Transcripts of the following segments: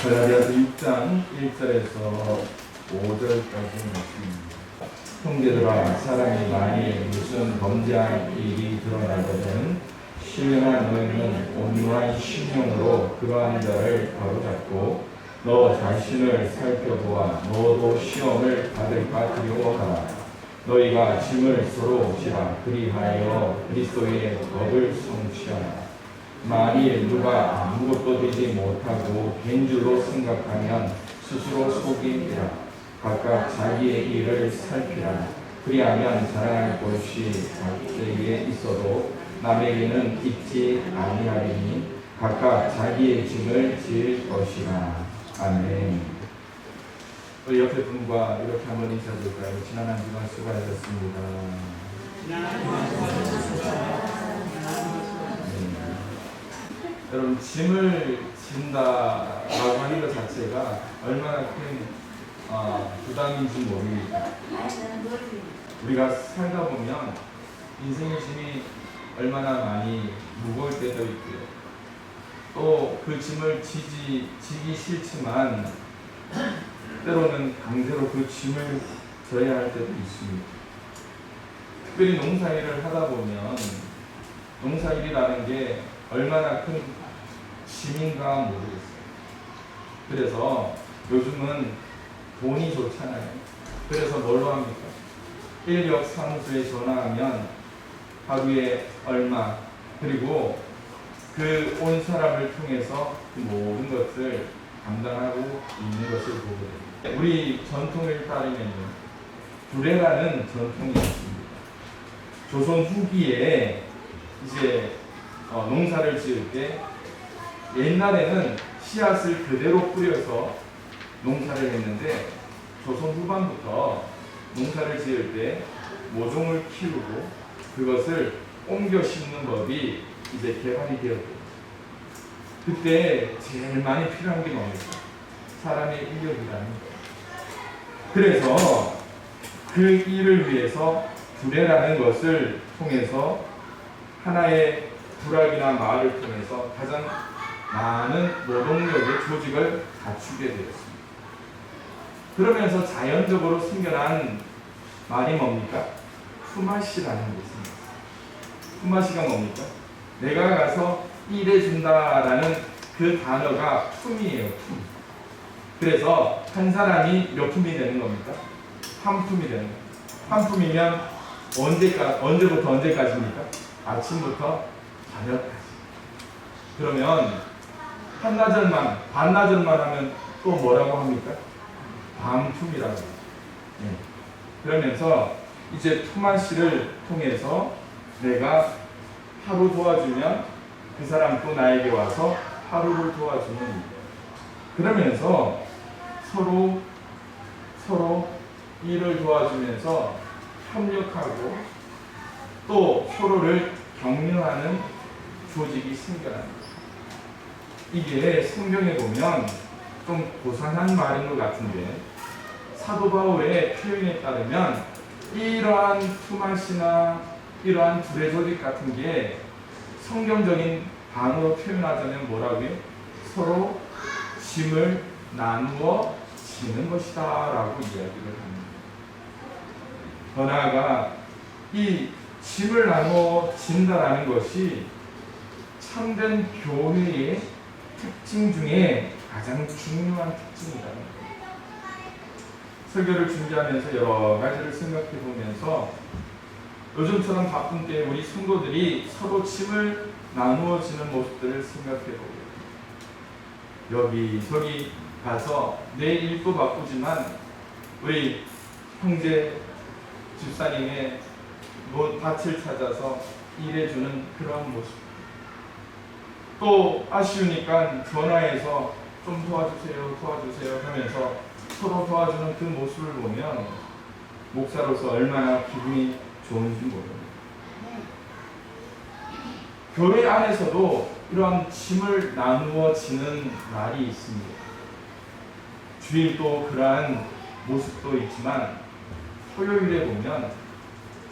갈라디아서 6장 1절에서 5절까지 말씀입니다. 형제들아, 사람이 만일 무슨 범죄한 일이 드러나거든 신령한 너희는 온유한 심령으로 그러한 자를 바로잡고 너 자신을 살펴보아 너도 시험을 받을까 두려워하라. 너희가 짐을 서로 지라. 그리하여 그리스도의 법을 성취하라. 만일 누가 아무것도 되지 못하고 된 줄로 생각하면 스스로 속이라. 각각 자기의 일을 살피라. 그리하면 자랑할 것이 자기에게 있어도 남에게는 있지 아니하리니 각각 자기의 짐을 지을 것이라. 아멘. 우리 옆에 분과 이렇게 한번 인사드릴까요? 지난 한 주간 수고하셨습니다. 여러분, 짐을 진다라고 하는 것 자체가 얼마나 큰 부담인지 모릅니다. 우리가 살다 보면 인생의 짐이 얼마나 많이 무거울 때도 있고요. 또 그 짐을 지기 싫지만 때로는 강제로 그 짐을 져야 할 때도 있습니다. 특별히 농사일을 하다 보면 농사일이라는 게 얼마나 큰 짐인가 모르겠어요. 그래서 요즘은 돈이 좋잖아요. 그래서 뭘로 합니까? 인력 사무소에 전화하면 하루에 얼마, 그리고 그 온 사람을 통해서 그 모든 것을 감당하고 있는 것을 보게 됩니다. 우리 전통을 따르면요, 두레라는 전통이 있습니다. 조선 후기에 이제 농사를 지을 때 옛날에는 씨앗을 그대로 뿌려서 농사를 했는데 조선 후반부터 농사를 지을 때 모종을 키우고 그것을 옮겨 심는 법이 이제 개발이 되었고, 그때 제일 많이 필요한 게 뭡니까? 사람의 인력이라는 거예요. 그래서 그 일을 위해서 두레라는 것을 통해서 하나의 부락이나 마을을 통해서 가장 많은 노동력의 조직을 갖추게 되었습니다. 그러면서 자연적으로 생겨난 말이 뭡니까? 품앗이라는 것입니다. 품앗이가 뭡니까? 내가 가서 일해준다라는 그 단어가 품이에요. 품. 그래서 한 사람이 몇 품이 되는 겁니까? 한 품이 되는 겁니다. 한 품이면 언제부터 언제까지입니까? 아침부터 저녁까지. 그러면 한나절만, 반나절만 하면 또 뭐라고 합니까? 밤품이라고 합니다. 그러면서 이제 품앗이를 통해서 내가 하루 도와주면 그 사람 또 나에게 와서 하루를 도와주는 일. 그러면서 서로 일을 도와주면서 협력하고 또 서로를 격려하는 조직이 생겨납니다. 이게 성경에 보면 좀 고상한 말인 것 같은데 사도 바울의 표현에 따르면 이러한 품앗이나 이러한 두레 조직 같은 게 성경적인 단어로 표현하자면 뭐라고요? 서로 짐을 나누어 지는 것이다 라고 이야기를 합니다. 더 나아가 이 짐을 나누어 진다라는 것이 참된 교회의 특징 중에 가장 중요한 특징이다. 설교를 준비하면서 여러 가지를 생각해 보면서 요즘처럼 바쁜 때 우리 성도들이 서로 짐을 나누어지는 모습들을 생각해 보고요. 여기저기 가서 내 일도 바쁘지만 우리 형제 집사님의 밭을 찾아서 일해주는 그런 모습. 또 아쉬우니까 전화해서 좀 도와주세요 하면서 서로 도와주는 그 모습을 보면 목사로서 얼마나 기분이 좋은지 모릅니다. 교회 안에서도 이러한 짐을 나누어 지는 날이 있습니다. 주일도 그러한 모습도 있지만 토요일에 보면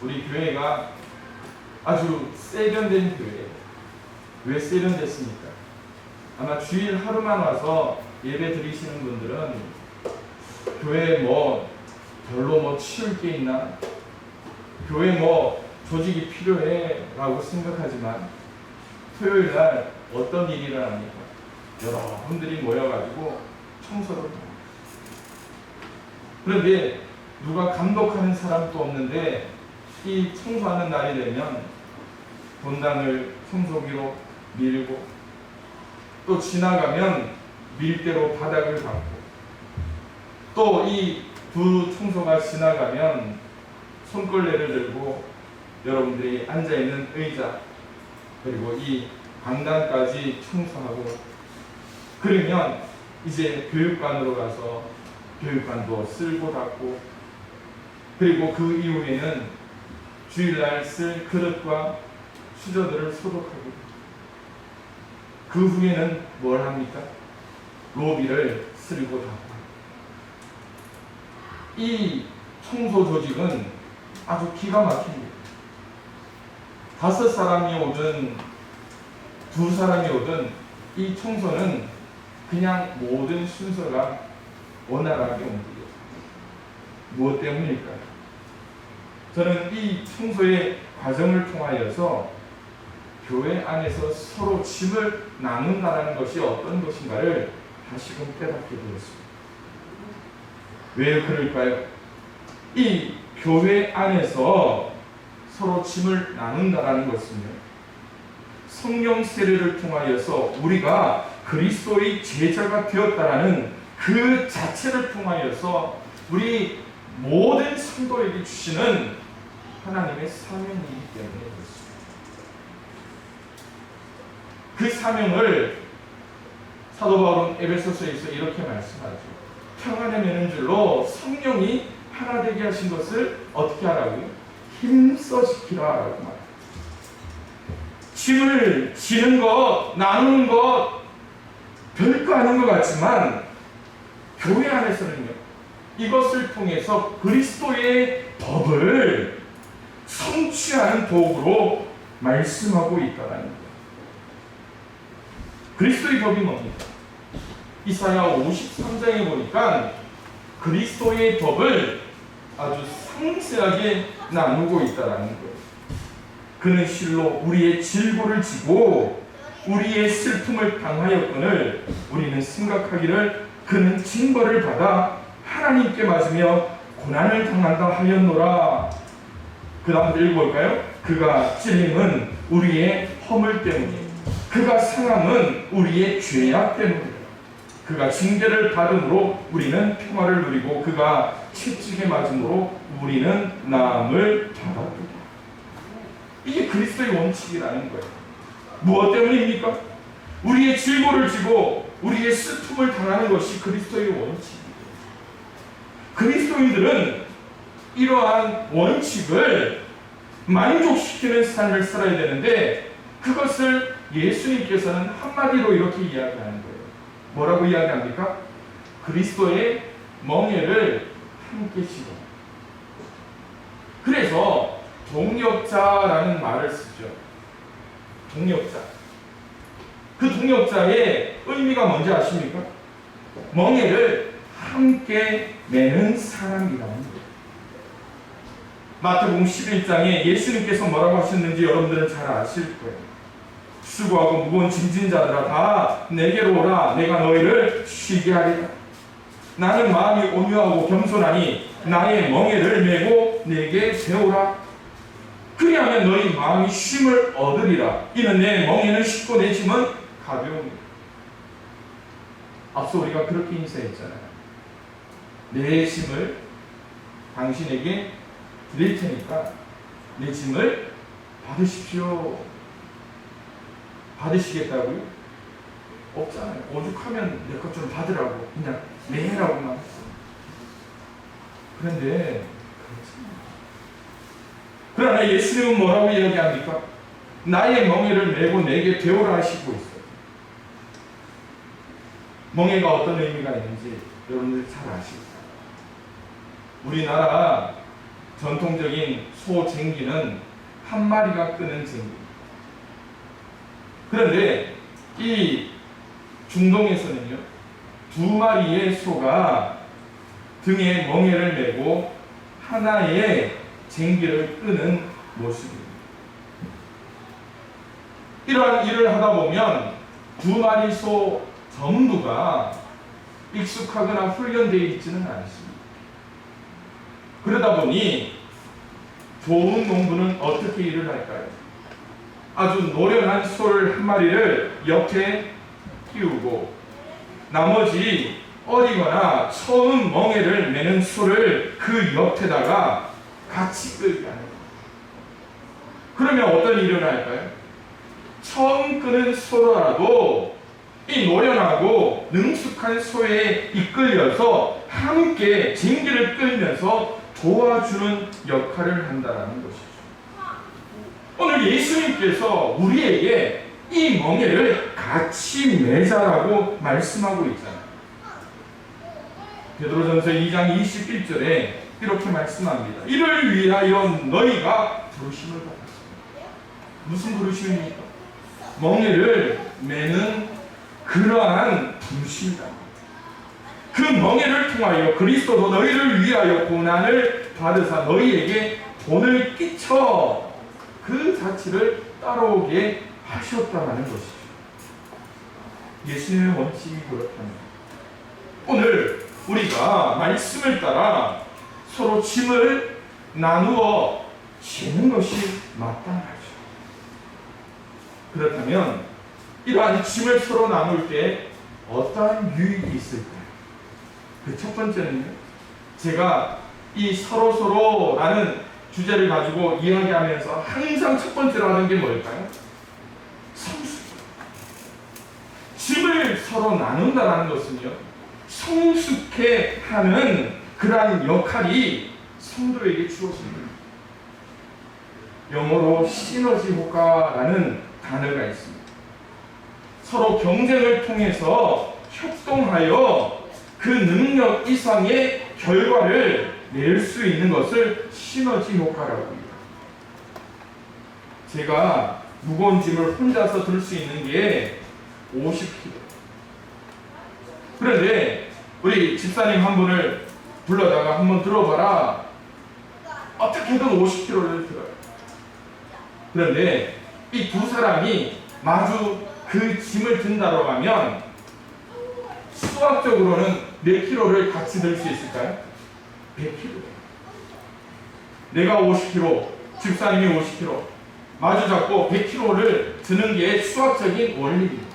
우리 교회가 아주 세련된 교회예요. 왜 세련됐습니까? 아마 주일 하루만 와서 예배 드리시는 분들은 교회에 뭐 별로 뭐 치울 게 있나? 교회 뭐 조직이 필요해 라고 생각하지만 토요일 날 어떤 일이 일어납니까? 여러분들이 모여가지고 청소를 합니다. 그런데 누가 감독하는 사람도 없는데 이 청소하는 날이 되면 본당을 청소기로 밀고 또 지나가면 밀대로 바닥을 닦고 또 이 두 청소가 지나가면 손걸레를 들고 여러분들이 앉아있는 의자 그리고 이 강단까지 청소하고 그러면 이제 교육관으로 가서 교육관도 쓸고 닦고 그리고 그 이후에는 주일날 쓸 그릇과 수저들을 소독하고 그 후에는 뭘 합니까? 로비를 쓸고 닦고 이 청소 조직은 아주 기가 막힙니다. 5사람이 오든 2사람이 오든 이 청소는 그냥 모든 순서가 원활하게 움직여요. 무엇 때문일까요? 저는 이 청소의 과정을 통하여서 교회 안에서 서로 짐을 나눈다는 것이 어떤 것인가를 다시금 깨닫게 되었습니다. 왜 그럴까요? 이 교회 안에서 서로 짐을 나눈다는 것은요, 성령 세례를 통하여서 우리가 그리스도의 제자가 되었다라는 그 자체를 통하여서 우리 모든 성도에게 주시는 하나님의 사명이기 때문에 그렇습니다. 그 사명을 사도 바울은 에베소서에서 이렇게 말씀하죠. 평안에 매는 줄로 성령이 하나 되게 하신 것을 어떻게 하라고요? 힘써 지키라라고 말합니다. 짐을 지는 것, 나누는 것 별거 아닌 것 같지만 교회 안에서는요, 이것을 통해서 그리스도의 법을 성취하는 도구로 말씀하고 있다는 거예요. 그리스도의 법이 뭡니까? 이사야 53장에 보니까 그리스도의 법을 아주 상세하게 나누고 있다는 거예요. 그는 실로 우리의 질고를 지고 우리의 슬픔을 당하였거늘 우리는 생각하기를 그는 징벌을 받아 하나님께 맞으며 고난을 당한다 하였노라. 그 다음 읽어볼까요? 그가 찔림은 우리의 허물 때문이에요. 그가 상함은 우리의 죄악 때문이에요. 그가 징계를 받음으로 우리는 평화를 누리고 그가 채찍에 맞음으로 우리는 나음을 받았다. 이게 그리스도의 원칙이라는 거예요. 무엇 때문입니까? 우리의 질고를 지고 우리의 슬픔을 당하는 것이 그리스도의 원칙이에요. 그리스도인들은 이러한 원칙을 만족시키는 삶을 살아야 되는데 그것을 예수님께서는 한마디로 이렇게 이야기하는 거예요. 뭐라고 이야기합니까? 그리스도의 멍에를 함께 지고. 그래서 동역자라는 말을 쓰죠. 동역자. 그 동역자의 의미가 뭔지 아십니까? 멍에를 함께 매는 사람이라는 거예요. 마태복음 11장에 예수님께서 뭐라고 하셨는지 여러분들은 잘 아실 거예요. 수고하고 무거운 짐진 자들아 다 내게로 오라. 내가 너희를 쉬게 하리라. 나는 마음이 온유하고 겸손하니 나의 멍에를 메고 내게 배우라. 그리하면 너희 마음이 쉼을 얻으리라. 이는 내 멍에는 쉽고 내 짐은 가벼움이다. 앞서 우리가 그렇게 인사했잖아요. 내 짐을 당신에게 드릴 테니까 내 짐을 받으십시오. 받으시겠다고요? 없잖아요. 오죽하면 내 것 좀 받으라고 그냥 내라고만 했어요. 그런데 그러나 예수님은 뭐라고 이야기합니까? 나의 멍에를 메고 내게 배우라 하시고 있어요. 멍에가 어떤 의미가 있는지 여러분들 잘 아시죠? 우리나라 전통적인 소 쟁기는 한 마리가 끄는 쟁기. 그런데 이 중동에서는요, 두 마리의 소가 등에 멍에를 메고 하나의 쟁기를 끄는 모습입니다. 이러한 일을 하다 보면 두 마리 소 전부가 익숙하거나 훈련되어 있지는 않습니다. 그러다 보니 좋은 농부는 어떻게 일을 할까요? 아주 노련한 소를 한 마리를 옆에 띄우고 나머지 어리거나 처음 멍에를 매는 소를 그 옆에다가 같이 끌게 하는 거예요. 그러면 어떤 일이 일어날까요? 처음 끄는 소라도 이 노련하고 능숙한 소에 이끌려서 함께 쟁기를 끌면서 도와주는 역할을 한다는 것이죠. 오늘 예수님께서 우리에게 이 멍에를 같이 매자라고 말씀하고 있잖아요. 베드로전서 2장 21절에 이렇게 말씀합니다. 이를 위하여 너희가 부르심을 받았습니다. 무슨 부르심입니까? 멍에를 매는 그러한 부르심이다. 그 멍에를 통하여 그리스도도 너희를 위하여 고난을 받으사 너희에게 본을 끼쳐 그 자취를 따라오게 하셨다는 것이죠. 예수님의 원칙이 그렇다면 오늘 우리가 말씀을 따라 서로 짐을 나누어 지는 것이 마땅하죠. 그렇다면 이러한 짐을 서로 나눌 때 어떠한 유익이 있을까요? 그 첫 번째는요, 제가 이 서로라는 주제를 가지고 이야기하면서 항상 첫 번째로 하는 게 뭘까요? 성숙. 짐을 서로 나눈다는 것은요, 성숙해 하는 그러한 역할이 성도에게 주어집니다. 영어로 시너지 효과라는 단어가 있습니다. 서로 경쟁을 통해서 협동하여 그 능력 이상의 결과를 낼 수 있는 것을 시너지 효과라고 합니다. 제가 무거운 짐을 혼자서 들 수 있는 게 50kg. 그런데 우리 집사님 한 분을 불러다가 한번 들어봐라. 어떻게든 50kg를 들어요. 그런데 이 두 사람이 마주 그 짐을 든다고 하면 수학적으로는 몇 킬로를 같이 들 수 있을까요? 100kg. 내가 50kg, 집사님이 50kg 마주 잡고 100kg를 드는 게 수학적인 원리입니다.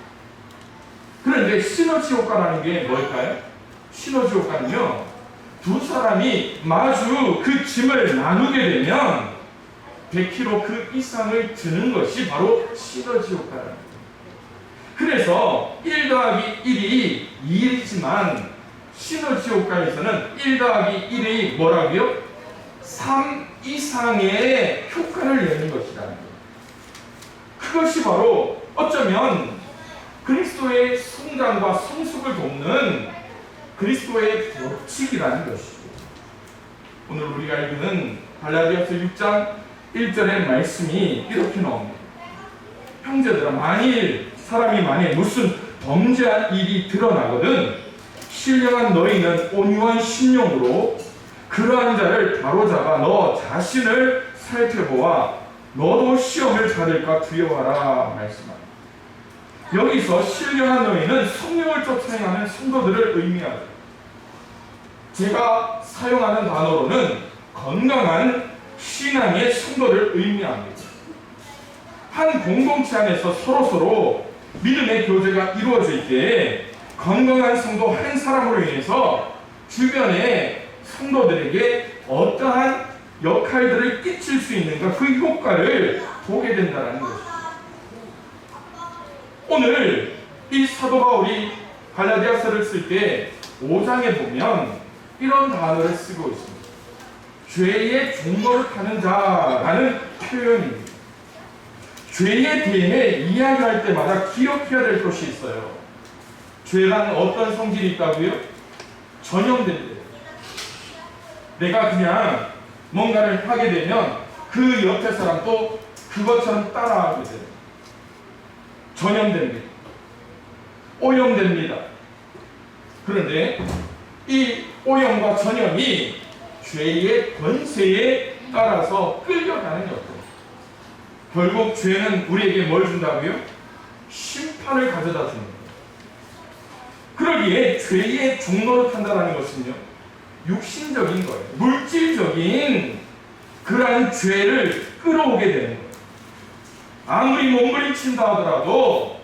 그런데 시너지 효과라는 게 뭘까요? 시너지 효과는요, 두 사람이 마주 그 짐을 나누게 되면 100kg 그 이상을 드는 것이 바로 시너지 효과랍니다. 그래서 1 더하기 1이 2이지만 시너지 효과에서는 1 더하기 1이 뭐라고요? 3 이상의 효과를 내는 것이라는 거예요. 그것이 바로 어쩌면 그리스도의 성장과 성숙을 돕는 그리스도의 법칙이라는 것이죠. 오늘 우리가 읽는 갈라디아서 6장 1절의 말씀이 이렇게 나옵니다. 형제들아, 만일 사람이 만일 무슨 범죄한 일이 드러나거든 신령한 너희는 온유한 심령으로 그러한 자를 바로잡아 너 자신을 살펴보아 너도 시험을 받을까 두려워하라 말씀합니다. 여기서 신령한 너희는 성령을 쫓아 행하는 성도들을 의미하죠. 제가 사용하는 단어로는 건강한 신앙의 성도를 의미합니다. 한 공동체 안에서 서로서로 믿음의 교제가 이루어질 때 건강한 성도 한 사람으로 인해서 주변의 성도들에게 어떠한 역할들을 끼칠 수 있는가, 그 효과를 보게 된다는 것입니다. 오늘 이 사도 바울이 갈라디아서를 쓸 때 5장에 보면 이런 단어를 쓰고 있습니다. 죄의 종노릇하는 자라는 표현입니다. 죄에 대해 이야기할 때마다 기억해야 될 것이 있어요. 죄란 어떤 성질이 있다고요? 전염된대요. 내가 그냥 뭔가를 하게 되면 그 옆에 사람도 그것처럼 따라하게 돼요. 전염됩니다. 오염됩니다. 그런데 이 오염과 전염이 죄의 권세에 따라서 끌려가는 것들. 결국 죄는 우리에게 뭘 준다고요? 심판을 가져다 주는 거예요. 그러기에 죄의 종로를 탄다는 것은요, 육신적인 거예요. 물질적인 그러한 죄를 끌어오게 되는 거예요. 아무리 몸부림친다 하더라도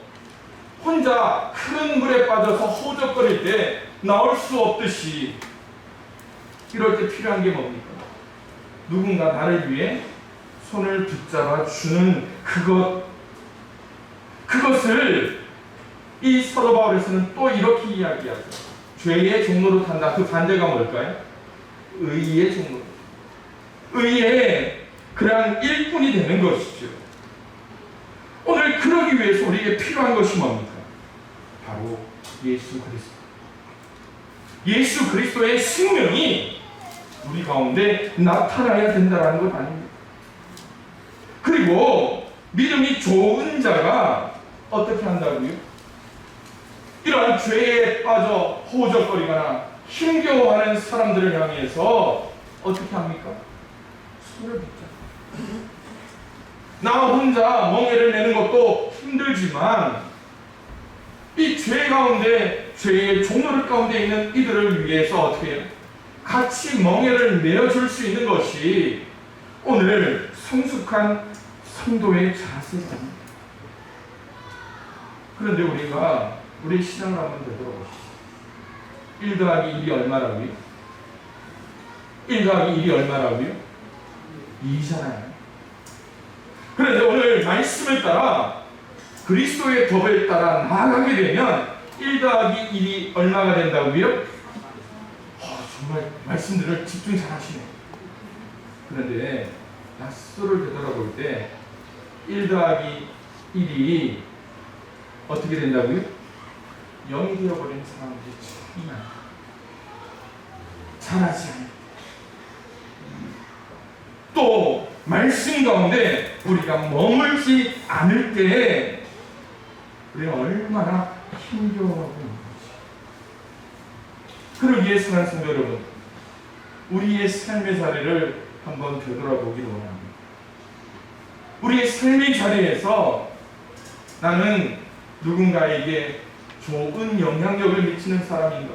혼자 큰 물에 빠져서 허우적거릴 때 나올 수 없듯이 이럴 때 필요한 게 뭡니까? 누군가 나를 위해 손을 붙잡아 주는 그것을 이 사도 바울에서는 또 이렇게 이야기하죠. 죄의 종로로 탄다. 그 반대가 뭘까요? 의의 종로. 의의 그러한 일꾼이 되는 것이죠. 오늘 그러기 위해서 우리에게 필요한 것이 뭡니까? 바로 예수 그리스도. 예수 그리스도의 생명이 우리 가운데 나타나야 된다는 것 아닙니까? 그리고 믿음이 좋은 자가 어떻게 한다고요? 이러한 죄에 빠져 호적거리거나 힘겨워하는 사람들을 향해서 어떻게 합니까? 손을 붙잡고. 나 혼자 멍에를 내는 것도 힘들지만 이 죄 가운데, 죄의 종로를 가운데 있는 이들을 위해서 어떻게 해요? 같이 멍에를 내어줄 수 있는 것이 오늘 성숙한 성도의 자세입니다. 그런데 우리가 우리 신앙을 한번 되돌아보시죠. 1 더하기 1이 얼마라고요? 1 더하기 1이 얼마라고요? 2잖아요. 그런데 오늘 말씀을 따라 그리스도의 법을 따라 나아가게 되면 1 더하기 1이 얼마가 된다고요? 정말 말씀들을 집중 잘 하시네. 그런데 낯설을 되돌아볼 때 1 더하기 1이 어떻게 된다고요? 0이 되어버리는 사람들이 참 많아요. 잘하지 않아요. 또 말씀 가운데 우리가 머물지 않을 때 우리가 얼마나 힘겨워하고 있는 것이. 그러기에 사랑하는 성도 여러분, 우리의 삶의 자리를 한번 되돌아보기를 원합니다. 우리의 삶의 자리에서 나는 누군가에게 좋은 영향력을 미치는 사람인가?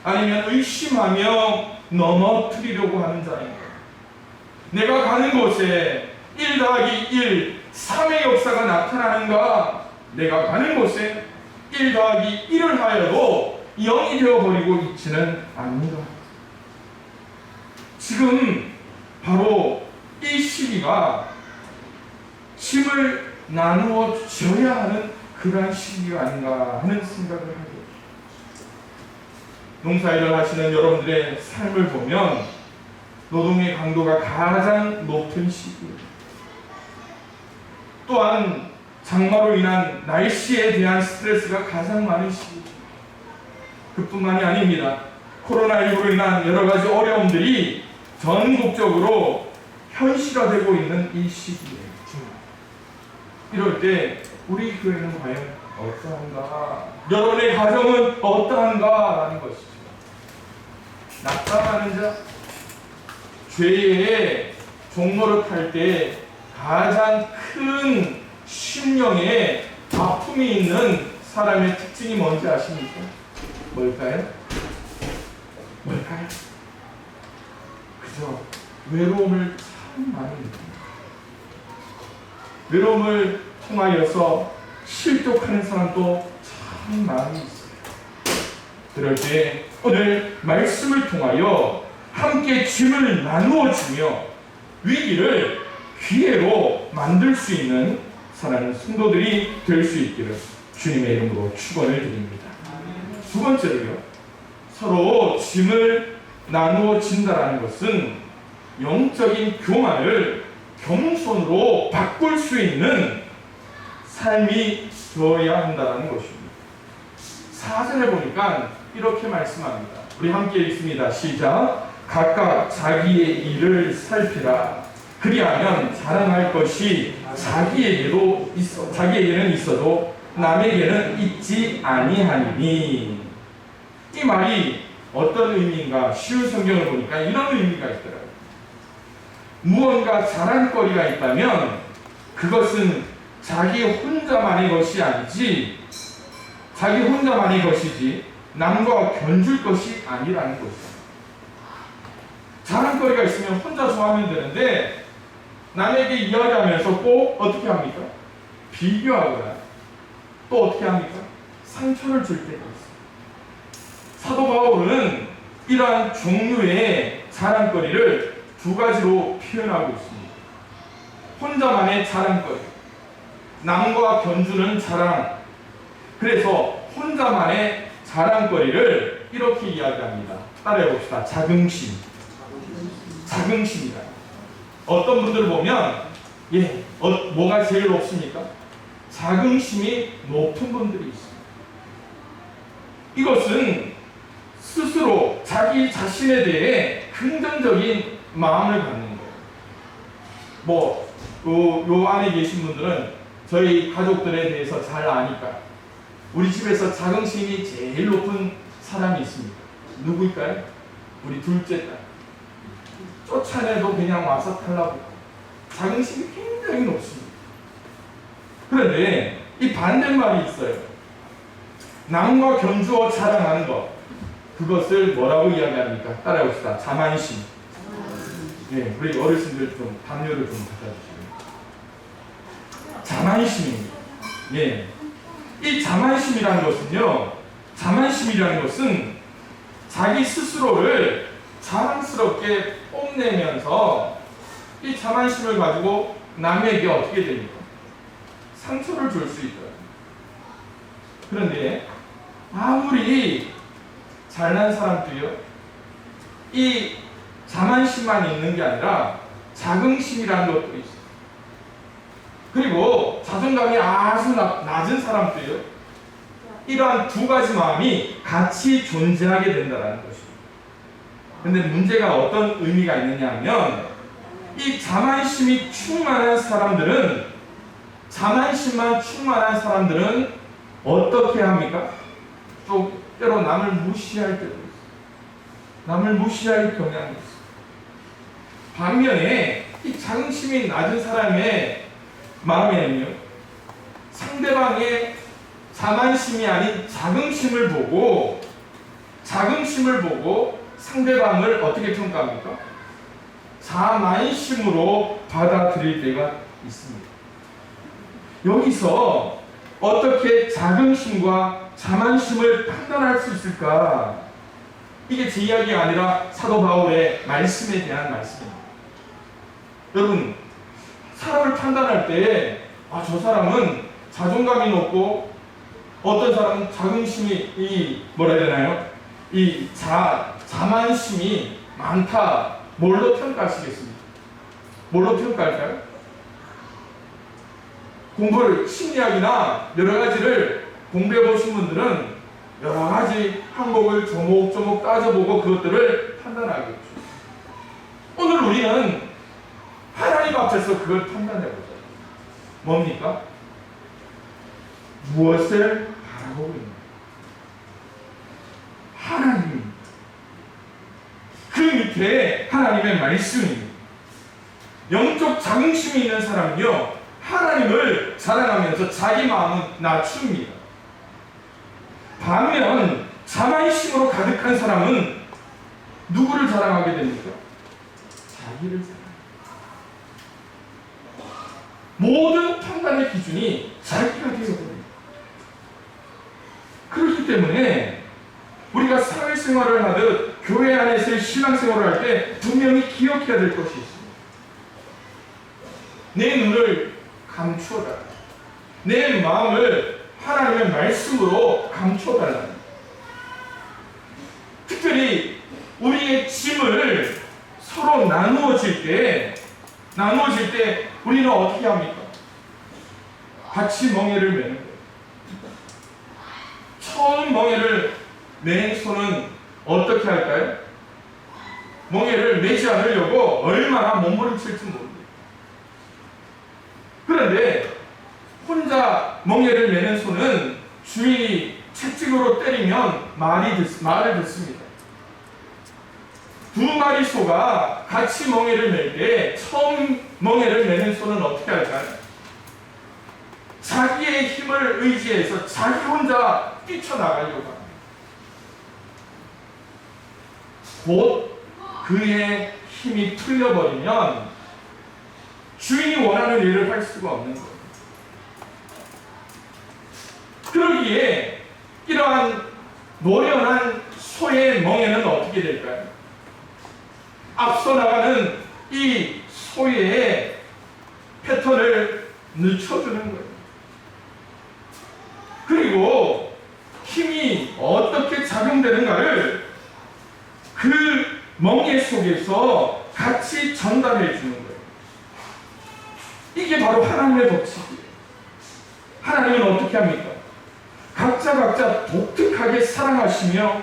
아니면 의심하며 넘어뜨리려고 하는 자인가? 내가 가는 곳에 1 더하기 1, 3의 역사가 나타나는가? 내가 가는 곳에 1 더하기 1을 하여도 0이 되어버리고 있지는 않는가? 지금 바로 이 시기가 짐을 나누어 져야 하는 그러한 시기가 아닌가 하는 생각을 하게 됩니다. 농사일을 하시는 여러분들의 삶을 보면 노동의 강도가 가장 높은 시기입니다. 또한 장마로 인한 날씨에 대한 스트레스가 가장 많은 시기입니다. 그뿐만이 아닙니다. 코로나19로 인한 여러 가지 어려움들이 전국적으로 현실화되고 있는 이 시기에 이럴 때 우리 교회는 과연 어떠한가? 여러분의 가정은 어떠한가? 라는 것이죠. 낙담하는 자, 죄의 종로를 탈 때 가장 큰 심령에 아픔이 있는 사람의 특징이 뭔지 아십니까? 뭘까요? 뭘까요? 그죠? 외로움을 참 많이 느낍니다. 외로움을 통하여서 실족하는 사람도 참 많이 있어요. 그럴 때 오늘 말씀을 통하여 함께 짐을 나누어 주며 위기를 기회로 만들 수 있는 사랑하는 성도들이 될 수 있기를 주님의 이름으로 축원을 드립니다. 두 번째로요, 서로 짐을 나누어 진다라는 것은 영적인 교만을 겸손으로 바꿀 수 있는 삶이 되어야 한다는 것입니다. 4절에 보니까 이렇게 말씀합니다. 우리 함께 읽습니다. 시작. 각각 자기의 일을 살피라. 그리하면 자랑할 것이 자기에게는 있어도 남에게는 있지 아니하니니. 이 말이 어떤 의미인가? 쉬운 성경을 보니까 이런 의미가 있더라고요. 무언가 자랑거리가 있다면 그것은 자기 혼자만의 것이 아니지, 자기 혼자만의 것이지 남과 견줄 것이 아니라는 것이죠. 자랑거리가 있으면 혼자 좋아하면 되는데 남에게 이야기하면서 꼭 어떻게 합니까? 비교하거나 또 어떻게 합니까? 상처를 줄 때가 있어요. 사도 바울은 이러한 종류의 자랑거리를 두 가지로 표현하고 있습니다. 혼자만의 자랑거리, 남과 견주는 자랑. 그래서 혼자만의 자랑거리를 이렇게 이야기합니다. 따라해봅시다. 자긍심. 자긍심이다. 어떤 분들 보면 뭐가 제일 높습니까? 자긍심이 높은 분들이 있습니다. 이것은 스스로 자기 자신에 대해 긍정적인 마음을 갖는 거예요. 요 안에 계신 분들은 저희 가족들에 대해서 잘 아니까 우리 집에서 자긍심이 제일 높은 사람이 있습니다. 누구일까요? 우리 둘째 딸. 쫓아내도 그냥 와서 달라붙고 자긍심이 굉장히 높습니다. 그런데 이 반대말이 있어요. 남과 견주어 자랑하는 것, 그것을 뭐라고 이야기합니까? 따라해봅시다. 자만심. 네, 우리 어르신들 좀 담요를 좀 갖다 주시면. 자만심입니다. 예. 이 자만심이라는 것은 자기 스스로를 자랑스럽게 뽐내면서 이 자만심을 가지고 남에게 어떻게 됩니까? 상처를 줄 수 있더라고요. 그런데 아무리 잘난 사람도요, 이 자만심만 있는 게 아니라 자긍심이라는 것도 있어요. 그리고 자존감이 아주 낮은 사람도요, 이러한 두 가지 마음이 같이 존재하게 된다는 것입니다. 근데 문제가 어떤 의미가 있느냐 하면, 이 자만심만 충만한 사람들은 어떻게 합니까? 또 때로 남을 무시할 때도 있어요. 남을 무시할 경향이 있어요. 반면에 이 자긍심이 낮은 사람의 마음에는요, 상대방의 자만심이 아닌 자긍심을 보고 상대방을 어떻게 평가합니까? 자만심으로 받아들일 때가 있습니다. 여기서 어떻게 자긍심과 자만심을 판단할 수 있을까? 이게 제 이야기가 아니라 사도 바울의 말씀에 대한 말씀입니다. 여러분, 사람을 판단할 때 저 사람은 자존감이 높고 어떤 사람은 자긍심이 자만심이 많다. 뭘로 평가하시겠습니까? 뭘로 평가할까요? 공부를 심리학이나 여러 가지를 공부해 보신 분들은 여러 가지 항목을 조목조목 따져보고 그것들을 판단하겠죠. 오늘 우리는 하나님 앞에서 그걸 판단해보자. 뭡니까? 무엇을 바라보고 있는가? 하나님. 그 밑에 하나님의 말씀입니다. 영적 자긍심이 있는 사람은요, 하나님을 자랑하면서 자기 마음은 낮춥니다. 반면 자만심으로 가득한 사람은 누구를 자랑하게 됩니까? 자기를 자랑합니다. 모든 판단의 기준이 자기가 되어버립니다. 그렇기 때문에 우리가 사회생활을 하듯 교회 안에서의 신앙생활을 할 때 분명히 기억해야 될 것이 있습니다. 내 눈을 감추어달라. 내 마음을 하나님의 말씀으로 감춰달라. 특별히 우리의 짐을 서로 나누어질 때 우리는 어떻게 합니까? 같이 멍에를 매는 거예요. 처음 멍에를 맨 손은 어떻게 할까요? 멍에를 매지 않으려고 얼마나 몸부림칠지 모릅니다. 그런데 혼자 멍에를 매는 손은 주인이 채찍으로 때리면 말을 듣습니다. 두 마리 소가 같이 멍에를 맬 때 처음 멍에를 매는 소는 어떻게 할까요? 자기의 힘을 의지해서 자기 혼자 뛰쳐나가려고 합니다. 곧 그의 힘이 풀려버리면 주인이 원하는 일을 할 수가 없는 거예요. 그러기에 이러한 노련한 소의 멍에는 어떻게 될까요? 앞서 나가는 이 소의 패턴을 늦춰주는 거예요. 그리고 힘이 어떻게 작용되는가를 그 멍에 속에서 같이 전달해 주는 거예요. 이게 바로 하나님의 법칙이에요. 하나님은 어떻게 합니까? 각자 독특하게 사랑하시며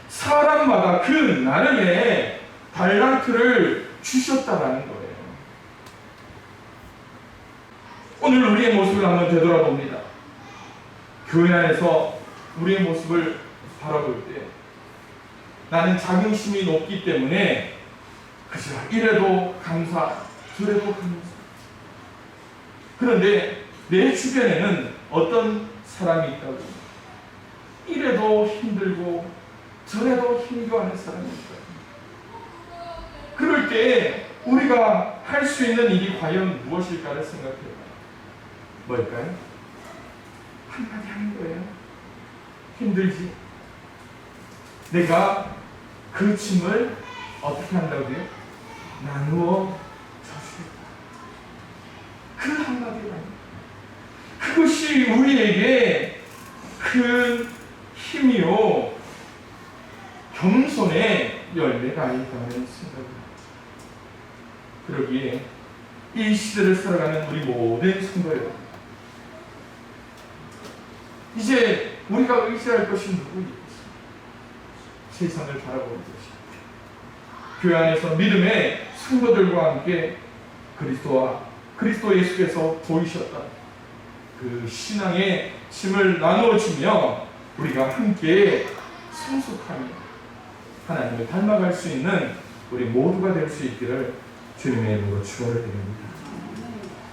사람마다 그 나름의 달란트를 주셨다라는 거예요. 오늘 우리의 모습을 한번 되돌아봅니다. 교회 안에서 우리의 모습을 바라볼 때 나는 자긍심이 높기 때문에 그저 이래도 감사, 저래도 감사. 그런데 내 주변에는 어떤 사람이 있다고 이래도 힘들고 저래도 힘겨워하는 사람이 있어요. 그럴 때 우리가 할 수 있는 일이 과연 무엇일까를 생각해봐요. 뭘까요? 한마디 하는 거예요. 힘들지? 내가 그 짐을 어떻게 한다고요? 나누어 져주겠다. 그 한마디가 그것이 우리에게 큰 힘이요 겸손의 열매가 아닐까라는 생각입니다. 그러기에 이 시대를 살아가는 우리 모든 성도 여러분, 이제 우리가 의지할 것이 누구이겠습니까? 세상을 바라보는 것입니다. 교회 안에서 믿음의 성도들과 함께 그리스도 예수께서 보이셨다. 그 신앙의 짐을 나누어지며 우리가 함께 성숙하며 하나님을 닮아갈 수 있는 우리 모두가 될 수 있기를 주님의 이름으로 축원을 드립니다.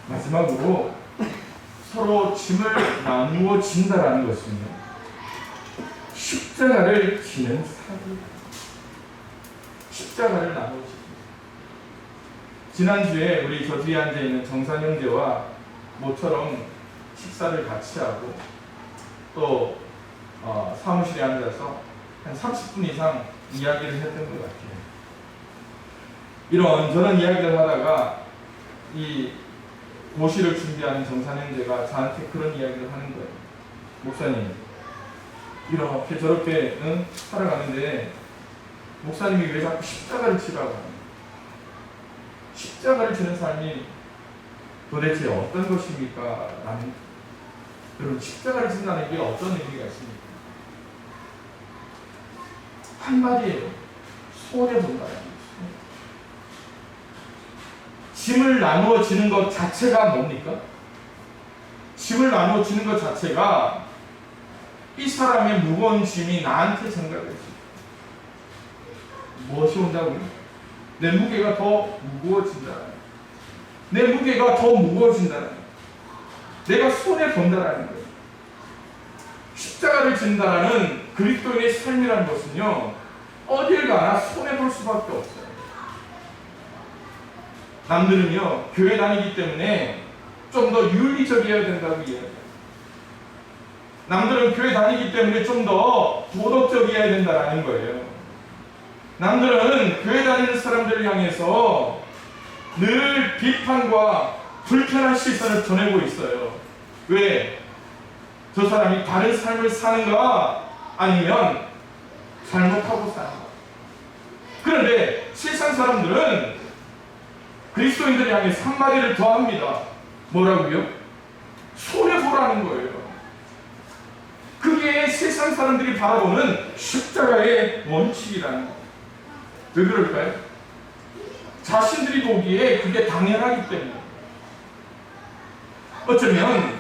마지막으로 서로 짐을 나누어 진다라는 것은요, 십자가를 지는 사도입니다. 십자가를 나누어 집니다. 지난주에 우리 저 뒤에 앉아 있는 정산 형제와 모처럼 식사를 같이 하고 또 사무실에 앉아서 한 30분 이상 이야기를 했던 것 같아요. 이런저런 이야기를 하다가 이 고시를 준비하는 정산 형제가 저한테 그런 이야기를 하는 거예요. 목사님, 이렇게 저렇게 살아가는데 목사님이 왜 자꾸 십자가를 지라고 하냐? 십자가를 지는 삶이 도대체 어떤 것입니까? 라는, 여러분, 십자가를 진다는 게 어떤 의미가 있습니까? 한마디예요. 손해 본다는 거예요. 짐을 나누어 지는 것 자체가 뭡니까? 짐을 나누어 지는 것 자체가 이 사람의 무거운 짐이 나한테 전가될 수 있다. 무엇이 온다고요? 내 무게가 더 무거워진다. 내 무게가 더 무거워진다. 내가 손해 본다라는 거예요. 십자가를 진다라는 그리스도인의 삶이라는 것은요, 어딜 가나 손해 볼 수밖에 없어요. 남들은요, 교회 다니기 때문에 좀 더 윤리적이어야 된다고 이야기해요. 남들은 교회 다니기 때문에 좀 더 도덕적이어야 된다는 거예요. 남들은 교회 다니는 사람들을 향해서 늘 비판과 불편한 시선을 전하고 있어요. 왜? 저 사람이 다른 삶을 사는가? 아니면 잘못하고 사는가? 그런데 세상 사람들은 그리스도인들을 향해서 한마디를 더 합니다. 뭐라고요? 손해보라는 거예요. 그게 세상 사람들이 바라보는 십자가의 원칙이라는 거예요. 왜 그럴까요? 자신들이 보기에 그게 당연하기 때문에. 어쩌면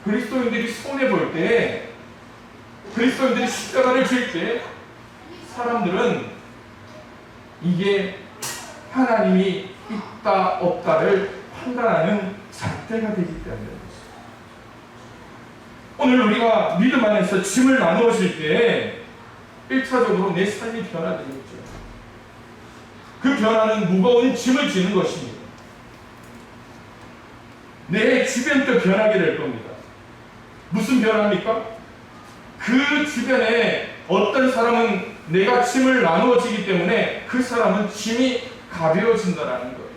그리스도인들이 손해볼 때 그리스도인들이 십자가를 질 때 사람들은 이게 하나님이 있다 없다를 판단하는 잣대가 되기 때문에 오늘 우리가 믿음 안에서 짐을 나누어질 때 1차적으로 내 삶이 변화되겠죠. 그 변화는 무거운 짐을 지는 것입니다. 내 주변도 변하게 될 겁니다. 무슨 변화입니까? 그 주변에 어떤 사람은 내가 짐을 나누어지기 때문에 그 사람은 짐이 가벼워진다는 거예요.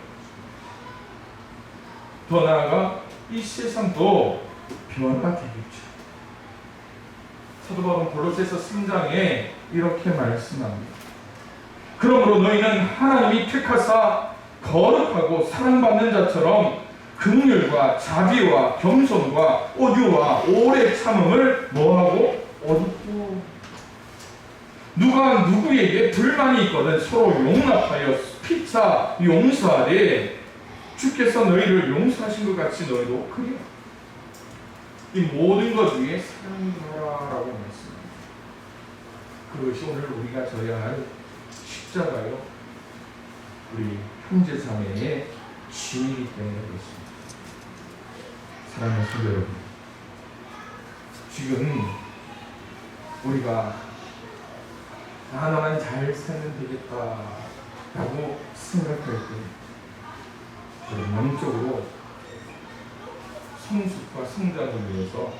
더 나아가 이 세상도 변화되겠죠. 사도 바울은 골로새서 3장에 이렇게 말씀합니다. 그러므로 너희는 하나님이 택하사 거룩하고 사랑받는 자처럼 긍휼과 자비와 겸손과 오유와 오래 참음을 뭐하고 얻고 누가 누구에게 불만이 있거든 서로 용납하여 피차 용서하되 주께서 너희를 용서하신 것 같이 너희도 그리하라. 이 모든 것 위에 사랑하라고 말씀합니다. 그것이 오늘 우리가 져야 할 십자가요 우리 형제자매의 짐이기 때문에 그렇습니다. 사랑하는 성도 여러분, 지금 우리가 나만 잘 살면 되겠다라고 생각할 때 영적으로 성숙과 성장을 위해서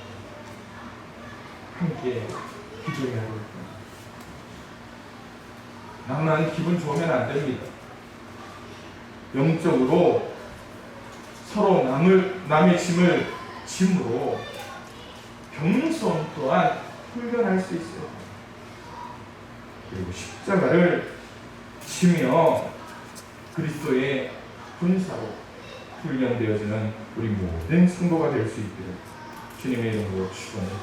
함께 기도해야 합니다. 나만 기분 좋으면 안 됩니다. 영적으로 서로 남의 짐을 짐으로 겸손 또한 훈련할 수 있어요. 그리고 십자가를 지며 그리스도의 군사로 훈련되어지는 우리 모든 성도가 될 수 있기를 주님의 이름으로 축원합니다.